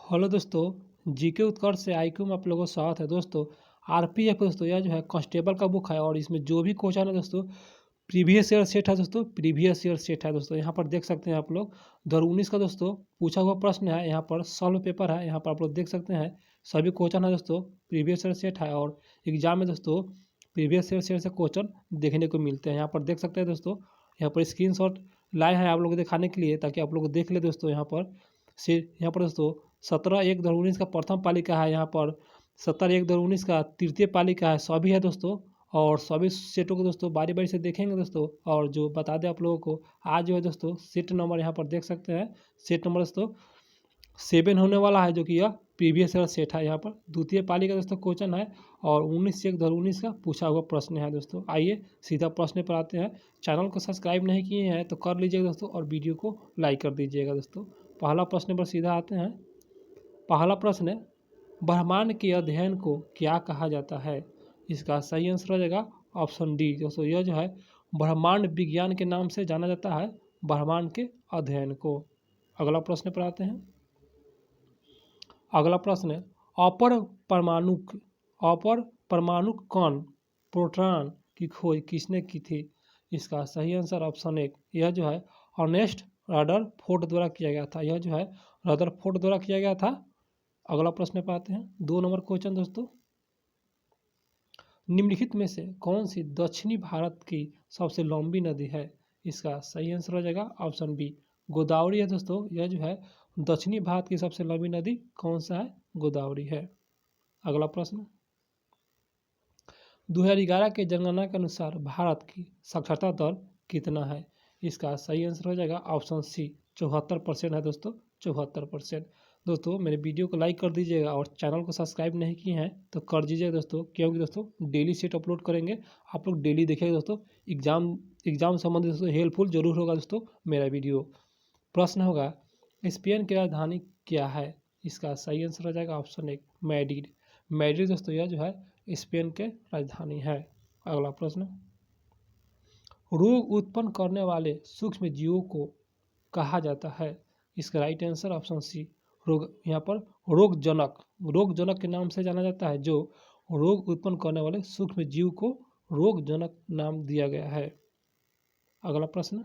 Hello दोस्तों, GK उत्कर्ष से IQ में आप लोगों का स्वागत है। दोस्तों आरपीएफ दोस्तों यह जो है कांस्टेबल का बुक है और इसमें जो भी क्वेश्चन है दोस्तों प्रीवियस ईयर सेट है। दोस्तों प्रीवियस ईयर सेट है दोस्तों, यहाँ पर देख सकते हैं आप लोग 2019 का दोस्तों पूछा हुआ प्रश्न है। यहाँ पर सॉल्व पेपर है, यहाँ पर आप लोग देख सकते हैं सभी क्वेश्चन है दोस्तों प्रीवियस ईयर सेट है। और एग्जाम में दोस्तों प्रीवियस ईयर सेट से क्वेश्चन देखने को मिलते हैं। यहाँ पर देख सकते हैं दोस्तों, यहाँ पर स्क्रीनशॉट लाए हैं आप लोग को दिखाने के लिए ताकि आप लोग देख ले दोस्तों। यहाँ पर दोस्तों 17/1/2019 का प्रथम पालिका है, यहाँ पर 17/1/2019 का तृतीय पालिका है, सभी है दोस्तों। और सभी सेटों को दोस्तों बारी बारी से देखेंगे दोस्तों। और जो बता दें आप लोगों को, आज जो है दोस्तों सेट नंबर यहाँ पर देख सकते हैं, सेट नंबर दोस्तों 7 होने वाला है, जो कि यह प्रीवियस ईयर सेट है। यहाँ पर द्वितीय पाली का दोस्तों क्वेश्चन है और 19/1/2019 का पूछा हुआ प्रश्न है दोस्तों। आइए सीधा प्रश्न पर आते हैं। चैनल को सब्सक्राइब नहीं किए हैं तो कर लीजिएगा दोस्तों और वीडियो को लाइक कर दीजिएगा दोस्तों। पहला प्रश्न पर सीधा आते हैं। पहला प्रश्न है, ब्रह्मांड के अध्ययन को क्या कहा जाता है? इसका सही आंसर हो जाएगा ऑप्शन डी दोस्तों। यह जो है ब्रह्मांड विज्ञान के नाम से जाना जाता है, ब्रह्मांड के अध्ययन को। अगला प्रश्न पर आते हैं। अगला प्रश्न है, अपर परमाणु कण प्रोटॉन की खोज किसने की थी? इसका सही आंसर ऑप्शन एक, यह जो है अर्नेस्ट रदरफोर्ड द्वारा किया गया था। यह जो है रदरफोर्ड द्वारा किया गया था। अगला प्रश्न पे आते हैं, 2 नंबर क्वेश्चन दोस्तों। निम्नलिखित में से कौन सी दक्षिणी भारत की सबसे लंबी नदी है? इसका सही आंसर हो जाएगा ऑप्शन बी, गोदावरी है दोस्तों। यह जो है दक्षिणी भारत की सबसे लंबी नदी कौन सा है? गोदावरी है। अगला प्रश्न, 2011 के जनगणना के अनुसार भारत की साक्षरता दर कितना है? इसका सही आंसर हो जाएगा ऑप्शन सी, 74% है दोस्तों, 74%। दोस्तों मेरे वीडियो को लाइक कर दीजिएगा और चैनल को सब्सक्राइब नहीं किए हैं तो कर दीजिएगा दोस्तों, क्योंकि दोस्तों डेली सेट अपलोड करेंगे, आप लोग डेली देखिएगा दोस्तों। एग्जाम संबंधित दोस्तों हेल्पफुल जरूर होगा दोस्तों मेरा वीडियो। प्रश्न होगा, स्पेन की राजधानी क्या है? इसका सही आंसर हो जाएगा ऑप्शन एक, मैड्रिड। मैड्रिड दोस्तों यह जो है स्पेन के राजधानी है। अगला प्रश्न, रोग उत्पन्न करने वाले सूक्ष्म जीवों को कहा जाता है? इसका राइट आंसर ऑप्शन सी, रोग। यहाँ पर रोगजनक के नाम से जाना जाता है। जो रोग उत्पन्न करने वाले सूक्ष्म जीव को रोगजनक नाम दिया गया है। अगला प्रश्न,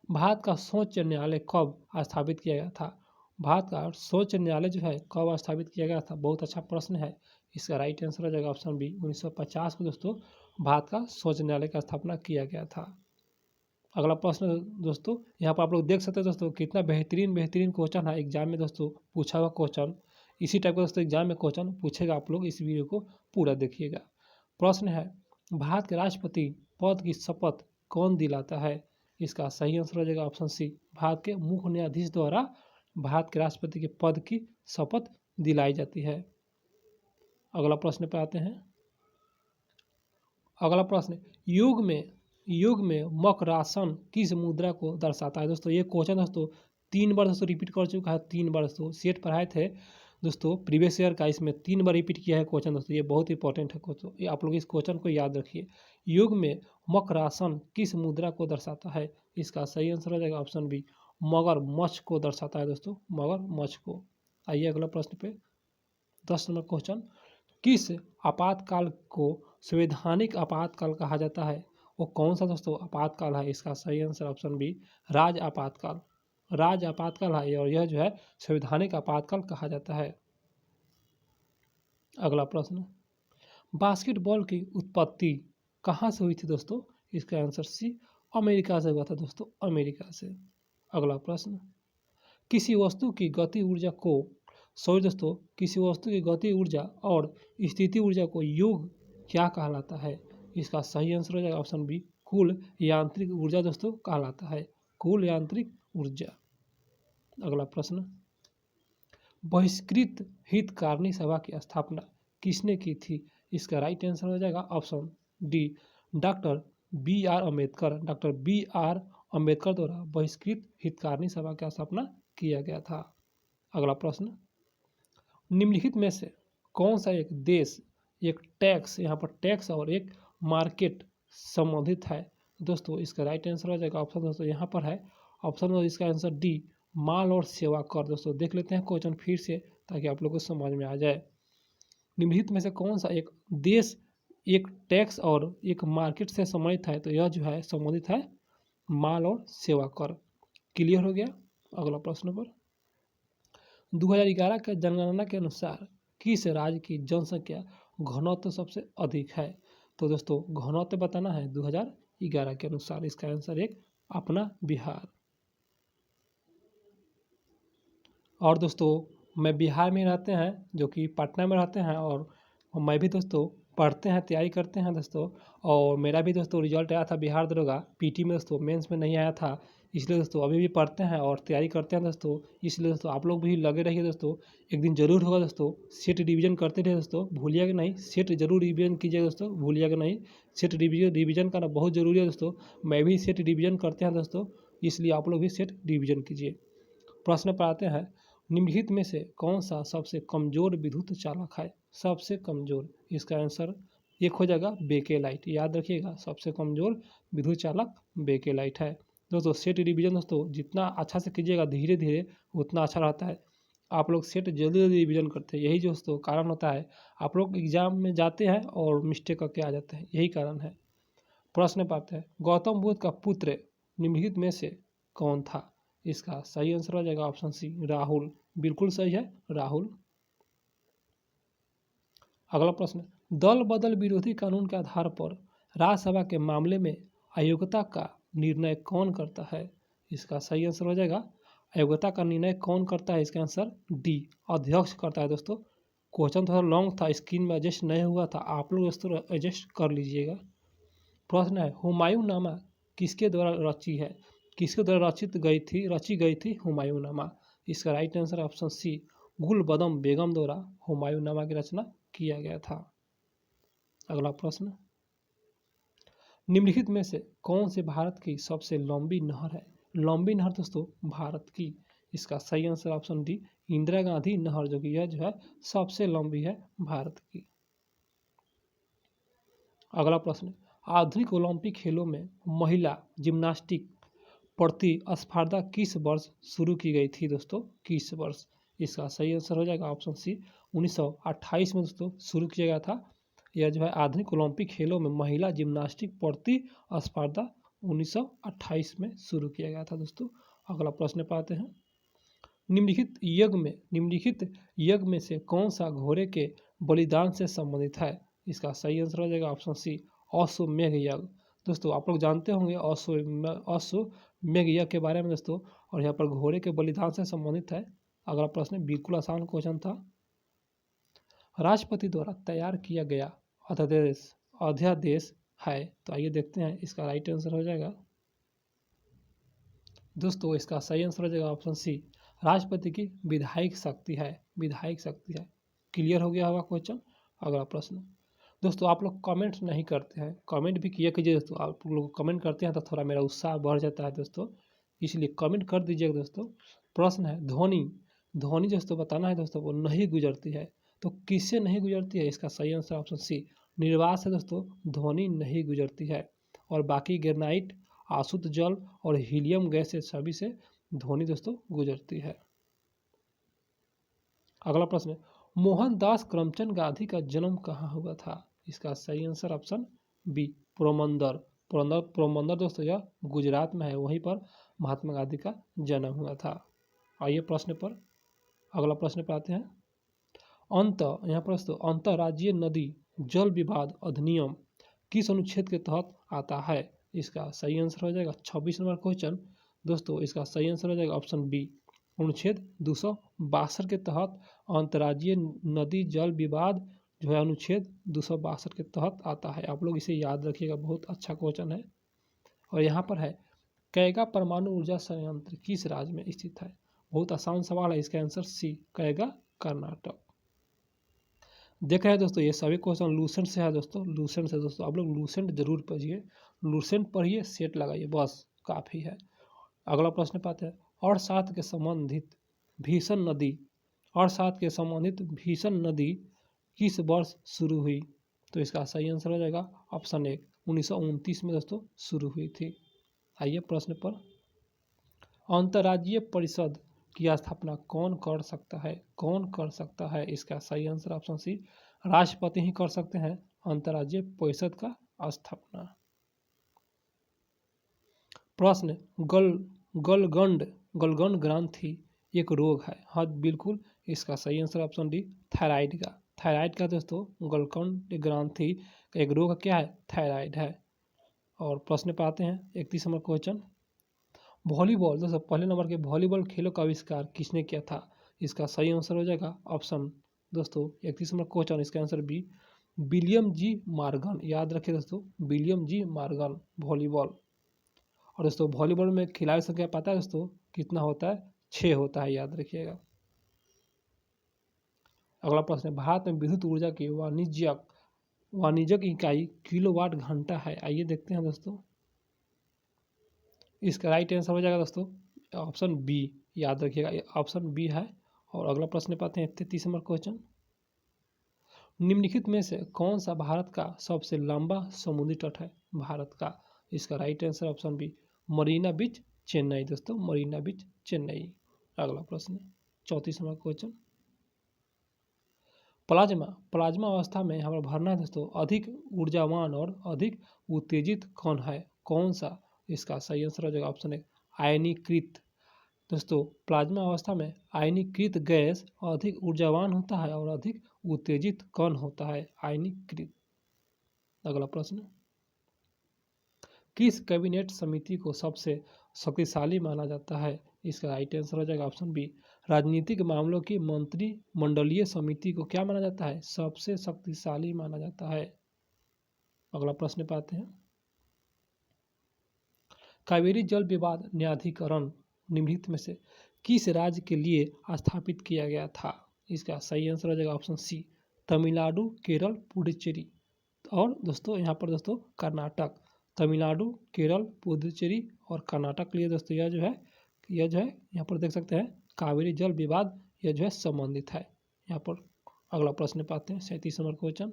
भारत का सर्वोच्च न्यायालय कब स्थापित किया गया था? भारत का सर्वोच्च न्यायालय जो है कब स्थापित किया गया था? बहुत अच्छा प्रश्न है। इसका राइट आंसर हो जाएगा ऑप्शन बी, 1950 को दोस्तों भारत का सर्वोच्च न्यायालय का स्थापना किया गया था। अगला प्रश्न दोस्तों, यहाँ पर आप लोग देख सकते हैं दोस्तों कितना बेहतरीन क्वेश्चन है एग्जाम में दोस्तों पूछा हुआ क्वेश्चन। इसी टाइप का दोस्तों एग्जाम में क्वेश्चन पूछेगा, आप लोग इस वीडियो को पूरा देखिएगा। प्रश्न है, भारत के राष्ट्रपति पद की शपथ कौन दिलाता है? इसका सही आंसर हो जाएगा ऑप्शन सी, भारत के मुख्य न्यायाधीश द्वारा भारत के राष्ट्रपति के पद की शपथ दिलाई जाती है। अगला प्रश्न पर आते हैं। अगला प्रश्न, युग में मकरासन किस मुद्रा को दर्शाता है? दोस्तों ये क्वेश्चन दोस्तों 3 बार दोस्तों रिपीट कर चुका है, 3 बार दोस्तों सेट पढ़ाए थे दोस्तों प्रीवियस ईयर का, इसमें 3 बार रिपीट किया है क्वेश्चन दोस्तों। ये बहुत इंपॉर्टेंट है दोस्तों, ये आप लोग इस क्वेश्चन को याद रखिए। युग में मकरासन किस मुद्रा को दर्शाता है? इसका सही आंसर हो जाएगा ऑप्शन बी, मगरमच्छ को दर्शाता है दोस्तों, मगरमच्छ को। आइए अगला प्रश्न पे, 10 नंबर क्वेश्चन, किस आपातकाल को संवैधानिक आपातकाल कहा जाता है? वो कौन सा दोस्तों आपातकाल है? इसका सही आंसर ऑप्शन बी, राज आपातकाल है और यह जो है संवैधानिक आपातकाल कहा जाता है। अगला प्रश्न, बास्केटबॉल की उत्पत्ति कहाँ से हुई थी दोस्तों? इसका आंसर सी, अमेरिका से हुआ था दोस्तों, अमेरिका से। अगला प्रश्न, किसी वस्तु की गति ऊर्जा और स्थिति ऊर्जा को योग क्या कहलाता है? इसका सही आंसर हो जाएगा ऑप्शन बी, कुल यांत्रिक ऊर्जा दोस्तों कहलाता है, कुल यांत्रिक ऊर्जा। अगला प्रश्न, बहिष्कृत हितकारिणी सभा की स्थापना किसने की थी? इसका राइट आंसर हो जाएगा option D, doctor B R Ambedkar द्वारा बहिष्कृत हितकारिणी सभा की स्थापना किया गया था। अगला प्रश्न, निम्नलिखित में से कौन सा एक देश एक टैक्स, यहाँ पर टैक्स और एक मार्केट संबंधित है? दोस्तों इसका राइट आंसर हो जाएगा ऑप्शन दोस्तों यहाँ पर है ऑप्शन, इसका आंसर डी, माल और सेवा कर। दोस्तों देख लेते हैं क्वेश्चन फिर से ताकि आप लोग को समझ में आ जाए। निम्नलिखित में से कौन सा एक देश एक टैक्स और एक मार्केट से संबंधित है? तो यह जो है संबंधित है माल और सेवा कर। क्लियर हो गया। अगला प्रश्न पर 2011 के जनगणना के अनुसार किस राज्य की जनसंख्या घनत्व सबसे अधिक है? तो दोस्तों घनत्व बताना है 2011 के अनुसार। इसका आंसर एक अपना बिहार। और दोस्तों मैं बिहार में रहते हैं जो कि पटना में रहते हैं, और मैं भी दोस्तों पढ़ते हैं, तैयारी करते हैं दोस्तों। और मेरा भी दोस्तों रिजल्ट आया था बिहार दरोगा पीटी में दोस्तों, मेंस में नहीं आया था। इसलिए दोस्तों अभी भी पढ़ते हैं और तैयारी करते हैं दोस्तों। इसलिए दोस्तों आप लोग भी लगे रहिए दोस्तों, एक दिन जरूर होगा दोस्तों। सेट रिवीजन करते रहिए दोस्तों, भूलिएगा नहीं। सेट जरूर रिवीजन कीजिएगा दोस्तों, भूलिएगा नहीं। सेट रिवीजन करना बहुत ज़रूरी है दोस्तों। मैं भी सेट रिवीजन करते हैं दोस्तों, इसलिए आप लोग भी सेट रिवीजन कीजिए। प्रश्न पर आते हैं, निम्नलिखित में से कौन सा सबसे कमजोर विद्युत चालक है? सबसे कमजोर, इसका आंसर एक हो जाएगा बेकेलाइट। याद रखिएगा सबसे कमजोर विद्युत चालक बेकेलाइट है। दोस्तों सेट रिवीजन दोस्तों जितना अच्छा से कीजिएगा धीरे धीरे उतना अच्छा रहता है। आप लोग सेट जल्दी जल्दी रिवीजन करते हैं, यही दोस्तों कारण होता है। आप लोग एग्जाम में जाते हैं और मिस्टेक करके आ जाते हैं, यही कारण है। प्रश्न पाते हैं, गौतम बुद्ध का पुत्र निम्नलिखित में से कौन था? इसका सही आंसर हो जाएगा ऑप्शन सी राहुल। बिल्कुल सही है राहुल। अगला प्रश्न, दल बदल विरोधी कानून के आधार पर राज्यसभा के मामले में अयोग्यता का निर्णय कौन करता है? इसका सही आंसर हो जाएगा अयोग्यता का निर्णय कौन करता है? इसका आंसर डी अध्यक्ष करता है। दोस्तों क्वेश्चन थोड़ा लॉन्ग था, स्क्रीन में एडजस्ट नहीं हुआ था, आप लोग दोस्तों एडजस्ट कर लीजिएगा। प्रश्न है, हुमायूं नामा किसके द्वारा रची है? किसके द्वारा रची गई थी हुमायूं नामा? इसका राइट आंसर ऑप्शन सी गुलबदम बेगम द्वारा हुमायूं नामा की रचना किया गया था। अगला प्रश्न, निम्नलिखित में से कौन से भारत की सबसे लंबी नहर है? लंबी नहर दोस्तों भारत की, इसका सही answer option D Indira Gandhi नहर, जो कि यह जो है सबसे लंबी है भारत की। अगला प्रश्न, आधुनिक ओलंपिक खेलों में महिला जिम्नास्टिक प्रतिस्पर्धा किस वर्ष शुरू की गई थी? दोस्तों किस वर्ष? इसका सही आंसर हो जाएगा ऑप्शन सी 1928 में दोस्तों शुरू किया गया था। यह जो है आधुनिक ओलंपिक खेलों में महिला जिम्नास्टिक प्रतिस्पर्धा 1928 में शुरू किया गया था दोस्तों। अगला प्रश्न पाते हैं, निम्नलिखित यज्ञ में से कौन सा घोड़े के बलिदान से संबंधित है? इसका सही आंसर हो जाएगा ऑप्शन सी अश्वमेध यज्ञ। दोस्तों आप लोग जानते होंगे अश्वमेध यज्ञ के बारे में दोस्तों, और यहाँ पर घोड़े के बलिदान से संबंधित है। अगला प्रश्न बिल्कुल आसान क्वेश्चन था। राष्ट्रपति द्वारा तैयार किया गया अध्यादेश है, तो आइए देखते हैं। इसका राइट आंसर हो जाएगा दोस्तों, इसका सही आंसर हो जाएगा ऑप्शन सी राष्ट्रपति की विधायक शक्ति है, विधायक शक्ति है। क्लियर हो गया होगा क्वेश्चन। अगला प्रश्न, दोस्तों आप लोग कमेंट नहीं करते हैं, कमेंट भी किया कीजिए दोस्तों। आप लोग कमेंट करते हैं तो थोड़ा मेरा उत्साह बढ़ जाता है दोस्तों, इसलिए कमेंट कर दीजिएगा दोस्तों। प्रश्न है, ध्वनि दोस्तों बताना है दोस्तों, वो नहीं गुजरती है, तो किससे नहीं गुजरती है? इसका सही आंसर ऑप्शन सी निर्वात से दोस्तों ध्वनि नहीं गुजरती है। और बाकी ग्रेनाइट, अशुद्ध जल और हीलियम गैस से सभी से ध्वनि दोस्तों गुजरती है। अगला प्रश्न, मोहनदास करमचंद गांधी का जन्म कहाँ हुआ था? इसका सही answer option B Porbandar. Porbandar दोस्तों यह गुजरात में है, वहीं पर महात्मा गांधी का जन्म हुआ था। आइए प्रश्न पर, अगला प्रश्न पर आते हैं। यहाँ पर दोस्तों अंतर्राज्यीय नदी जल विवाद अधिनियम किस अनुच्छेद के तहत आता है? इसका सही आंसर हो जाएगा 26 नंबर क्वेश्चन दोस्तों। इसका सही आंसर हो जाएगा ऑप्शन बी अनुच्छेद 262 के तहत अंतर्राज्यीय नदी जल विवाद जो है अनुच्छेद 262 के तहत आता है। आप लोग इसे याद रखिएगा, बहुत अच्छा क्वेश्चन है। और यहाँ पर है, कैगा परमाणु ऊर्जा संयंत्र किस राज्य में स्थित है? बहुत आसान सवाल है, इसका आंसर सी कैगा कर्नाटक। देख रहे हैं दोस्तों, ये सभी क्वेश्चन लूसेंट से है दोस्तों, लूसेंट से दोस्तों। आप लोग लूसेंट जरूर पढ़िए, लूसेंट पढ़िए, सेट लगाइए, बस काफ़ी है। अगला प्रश्न पाते हैं, अर्थशास्त्र के संबंधित भीषण नदी किस वर्ष शुरू हुई? तो इसका सही आंसर हो जाएगा ऑप्शन ए 1929 में दोस्तों शुरू हुई थी। आइए प्रश्न पर, अंतर्राज्यीय परिषद की स्थापना कौन कर सकता है? कौन कर सकता है? इसका सही आंसर ऑप्शन सी, राष्ट्रपति ही कर सकते हैं अंतर्राज्यीय परिषद का स्थापना। प्रश्न, गल गलगंड गलगंड ग्रंथि एक रोग है? हाँ बिल्कुल, इसका सही आंसर ऑप्शन डी, थायराइड का। थायराइड का दोस्तों गलगंड ग्रंथि का एक रोग क्या है? थायराइड है। और प्रश्न पे आते हैं 31 नंबर क्वेश्चन। वॉलीबॉल दोस्तों, पहले नंबर के वॉलीबॉल खेलों का आविष्कार किसने किया था? इसका सही आंसर हो जाएगा ऑप्शन दोस्तों 31 नंबर क्वेश्चन, इसका answer B, William G Morgan. याद रखिए दोस्तों, विलियम जी मार्गन वॉलीबॉल। और दोस्तों वॉलीबॉल में खिलाड़ी संख्या पता है दोस्तों कितना होता है? 6 होता है, याद रखिएगा। अगला प्रश्न है, भारत में विद्युत ऊर्जा की वाणिज्यिक इकाई किलोवाट घंटा है। आइए देखते हैं दोस्तों, इसका राइट आंसर हो जाएगा दोस्तों ऑप्शन बी, याद रखिएगा ऑप्शन बी है। और अगला प्रश्न पाते हैं 33 नंबर क्वेश्चन। निम्नलिखित में से कौन सा भारत का सबसे लंबा समुद्री तट है? भारत का, इसका right answer option B, Marina beach Chennai. दोस्तों मरीना बीच चेन्नई। अगला प्रश्न 34 नंबर क्वेश्चन। प्लाज्मा प्लाज्मा अवस्था में हमारा भरना है दोस्तों, अधिक ऊर्जावान और अधिक उत्तेजित कौन है? कौन सा? इसका सही आंसर हो जाएगा ऑप्शन ए, आयनीकृत। दोस्तों प्लाज्मा अवस्था में आयनीकृत गैस अधिक ऊर्जावान होता है और अधिक उत्तेजित कौन होता है? आयनीकृत। अगला प्रश्न, किस कैबिनेट समिति को सबसे शक्तिशाली माना जाता है? इसका राइट आंसर हो जाएगा ऑप्शन बी, राजनीतिक मामलों की मंत्रिमंडलीय समिति को क्या माना जाता है? सबसे शक्तिशाली माना जाता है। अगला प्रश्न पाते हैं, कावेरी जल विवाद न्यायाधिकरण निम्नलिखित में से किस राज्य के लिए स्थापित किया गया था? इसका सही आंसर हो जाएगा ऑप्शन सी, तमिलनाडु, केरल, पुडुचेरी। और दोस्तों यहाँ पर दोस्तों कर्नाटक, तमिलनाडु, केरल, पुडुचेरी और कर्नाटक के लिए दोस्तों यह जो है यहाँ पर देख सकते हैं कावेरी जल विवाद यह जो है संबंधित है यहाँ पर। अगला प्रश्न पाते हैं 37 नंबर क्वेश्चन।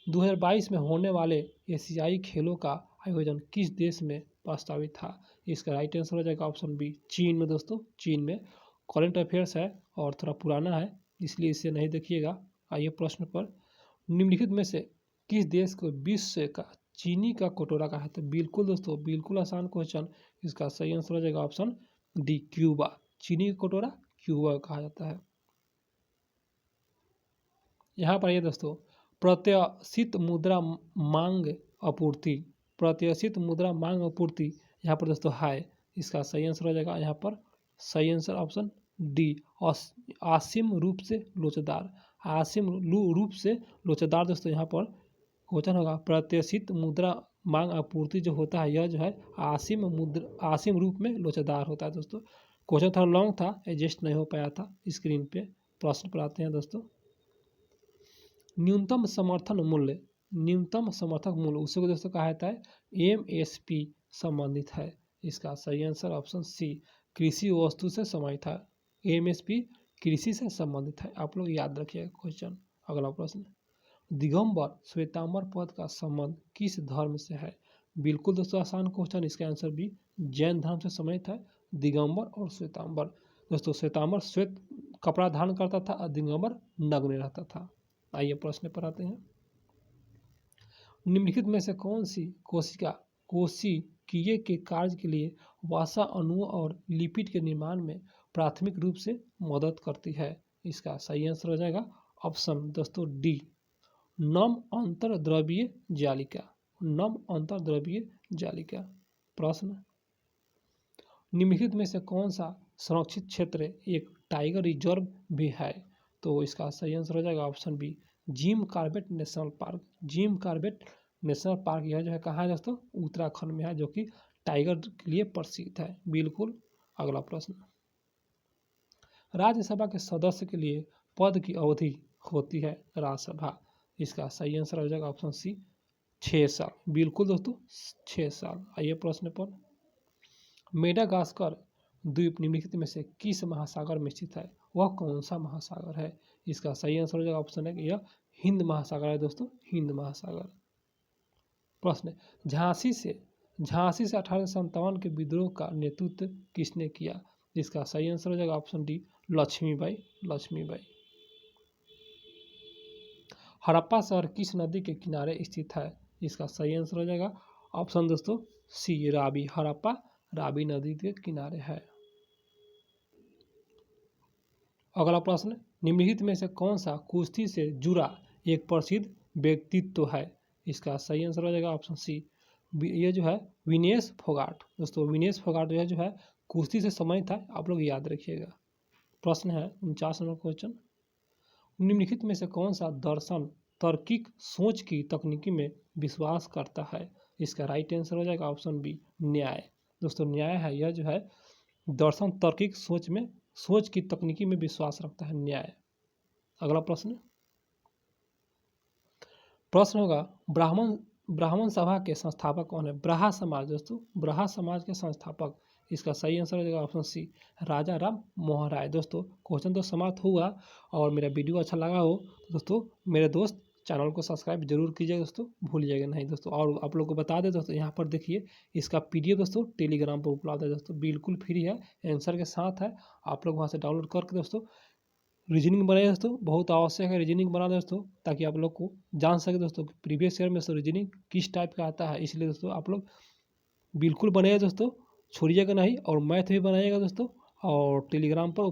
2022 में होने वाले एशियाई खेलों का आयोजन किस देश में प्रस्तावित था? इसका राइट आंसर हो जाएगा ऑप्शन बी, चीन में। दोस्तों चीन में। करंट अफेयर्स है और थोड़ा पुराना है इसलिए इसे नहीं देखिएगा। आइए प्रश्न पर, निम्नलिखित में से किस देश को विश्व का चीनी का कटोरा कहा है? तो बिल्कुल दोस्तों बिल्कुल आसान क्वेश्चन, इसका सही आंसर हो जाएगा ऑप्शन डी, क्यूबा। चीनी का कटोरा क्यूबा कहा जाता है। यहाँ पर ये दोस्तों प्रत्याशित मुद्रा मांग आपूर्ति, प्रत्याशित मुद्रा मांग आपूर्ति यहाँ पर दोस्तों है, इसका सही आंसर हो जाएगा यहाँ पर सही आंसर ऑप्शन डी, आसिम रूप से लोचदार। आसिम रूप से लोचदार दोस्तों यहाँ पर क्वेश्चन होगा, प्रत्याशित मुद्रा मांग आपूर्ति जो होता है यह जो है आसिम रूप में लोचदार होता है। दोस्तों क्वेश्चन थोड़ा लॉन्ग था, एडजस्ट नहीं हो पाया था स्क्रीन पे। प्रश्न पर आते हैं दोस्तों, न्यूनतम समर्थन मूल्य, न्यूनतम समर्थक मूल्य उसे को दोस्तों कहा जाता है एमएसपी संबंधित है। इसका सही आंसर ऑप्शन सी, कृषि वस्तु से संबंधित है। एमएसपी कृषि से संबंधित है, आप लोग याद रखिएगा क्वेश्चन। अगला प्रश्न, दिगंबर श्वेतांबर पद का संबंध किस धर्म से है? बिल्कुल दोस्तों आसान क्वेश्चन, इसका आंसर भी जैन धर्म से संबंधित है, दिगंबर और श्वेतांबर। दोस्तों श्वेतांबर श्वेत कपड़ा धारण करता था और दिगंबर नग्न रहता था। आइए प्रश्न पर आते हैं, निम्नलिखित में से कौन सी कोशिकीय के कार्य के लिए वसा अणुओं और लिपिड के निर्माण में प्राथमिक रूप से मदद करती है? इसका सही आंसर हो जाएगा ऑप्शन दोस्तों डी, नम अंतर्द्रव्यीय जालिका, नम अंतर्द्रव्यीय जालिका। प्रश्न, निम्नलिखित में से कौन सा संरक्षित क्षेत्र एक टाइगर रिजर्व भी है? तो इसका सही आंसर हो जाएगा option B, Jim Corbett National Park. Jim Corbett National Park यह जो है कहाँ है दोस्तों? उत्तराखंड में है, जो कि टाइगर के लिए प्रसिद्ध है। बिल्कुल। अगला प्रश्न, राज्यसभा के सदस्य के लिए पद की अवधि होती है राज्यसभा। इसका सही आंसर हो जाएगा ऑप्शन सी, 6 साल। बिल्कुल दोस्तों 6 साल। आइए प्रश्न पर, मेडागास्कर द्वीप निम्नलिखित में से किस महासागर में स्थित है? वह कौन सा महासागर है? इसका सही आंसर हो जाएगा ऑप्शन है कि यह हिंद महासागर है। दोस्तों हिंद महासागर। प्रश्न, झांसी से झांसी से 1857 के विद्रोह का नेतृत्व किसने किया? इसका सही आंसर हो जाएगा ऑप्शन डी, लक्ष्मीबाई। लक्ष्मीबाई। हड़प्पा शहर किस नदी के किनारे स्थित है? इसका सही आंसर हो जाएगा ऑप्शन दोस्तों सी, रावी। हड़प्पा रावी नदी के किनारे है। अगला प्रश्न, निम्नलिखित में से कौन सा कुश्ती से जुड़ा एक प्रसिद्ध व्यक्तित्व है? इसका सही आंसर हो जाएगा ऑप्शन सी, ये जो है विनेश फोगाट। दोस्तों विनेश फोगाट जो है कुश्ती से संबंधित था, आप लोग याद रखिएगा। प्रश्न है 49 नंबर क्वेश्चन, निम्नलिखित में से कौन सा दर्शन तार्किक सोच की तकनीकी में विश्वास करता है? इसका राइट आंसर हो जाएगा ऑप्शन बी, न्याय। दोस्तों न्याय है, यह जो है दर्शन तार्किक सोच की तकनीकी में विश्वास रखता है, न्याय। अगला प्रश्न होगा, ब्राह्मण सभा के संस्थापक कौन है? ब्राह्मण समाज। दोस्तों ब्राह्मण समाज के संस्थापक, इसका सही आंसर हो जाएगा ऑप्शन सी, राजा राम मोहन राय। दोस्तों क्वेश्चन तो समाप्त हुआ, और मेरा वीडियो अच्छा लगा हो तो दोस्तों मेरे दोस्त चैनल को सब्सक्राइब जरूर कीजिएगा दोस्तों, भूलिएगा नहीं दोस्तों। और आप लोग को बता दें दोस्तों, यहाँ पर देखिए इसका PDF दोस्तों टेलीग्राम पर उपलब्ध है दोस्तों, बिल्कुल फ्री है, आंसर के साथ है। आप लोग वहाँ से डाउनलोड करके दोस्तों रीजनिंग बनाइए दोस्तों, बहुत आवश्यक है रीजनिंग बनाना दोस्तों, ताकि आप लोग को जान सके दोस्तों प्रीवियस ईयर में दोस्तों रीजनिंग किस टाइप का आता है। इसलिए दोस्तों आप लोग बिल्कुल बनाइए दोस्तों, छोड़िएगा नहीं। और मैथ भी बनाइएगा दोस्तों, और टेलीग्राम पर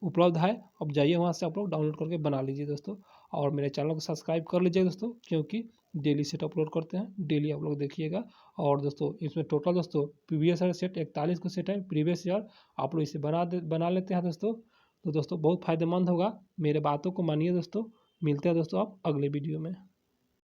उपलब्ध है, अब जाइए वहाँ से आप लोग डाउनलोड करके बना लीजिए दोस्तों। और मेरे चैनल को सब्सक्राइब कर लीजिए दोस्तों, क्योंकि डेली सेट अपलोड करते हैं, डेली आप लोग देखिएगा। और दोस्तों इसमें टोटल दोस्तों प्रीवियस ईयर सेट 41 को सेट है, प्रीवियस ईयर आप लोग इसे बना लेते हैं दोस्तों। तो दोस्तों बहुत फायदेमंद होगा, मेरे बातों को मानिए दोस्तों। मिलते हैं दोस्तों आप अगले वीडियो में।